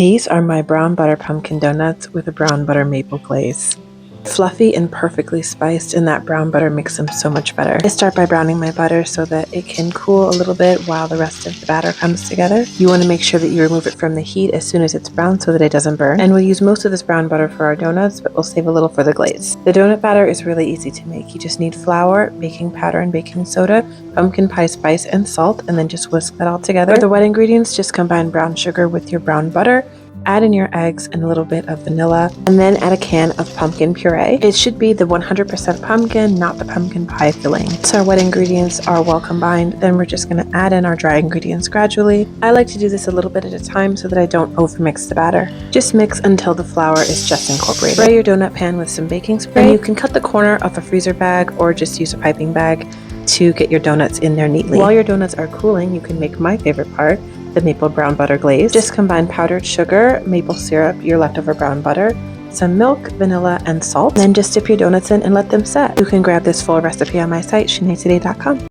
These are my brown butter pumpkin donuts with a brown butter maple glaze. Fluffy and perfectly spiced, and that brown butter makes them so much better. I start by browning my butter so that it can cool a little bit while the rest of the batter comes together. You want to make sure that you remove it from the heat as soon as it's brown so that it doesn't burn. And we'll use most of this brown butter for our donuts, but we'll save a little for the glaze. The donut batter is really easy to make. You just need flour, baking powder and baking soda, pumpkin pie spice, and salt, and then just whisk that all together. For the wet ingredients, just combine brown sugar with your brown butter, add in your eggs and a little bit of vanilla, and then add a can of pumpkin puree. It should be the 100% pumpkin, not the pumpkin pie filling. So our wet ingredients are well combined, then we're just going to add in our dry ingredients gradually. I like to do this a little bit at a time so that I don't overmix the batter. Just mix until the flour is just incorporated. Spray your donut pan with some baking spray, and you can cut the corner of a freezer bag or just use a piping bag to get your donuts in there neatly. While your donuts are cooling, you can make my favorite part, the maple brown butter glaze. Just combine powdered sugar, maple syrup, your leftover brown butter, some milk, vanilla, and salt. Then just dip your donuts in and let them set. You can grab this full recipe on my site, ShanaeToday.com.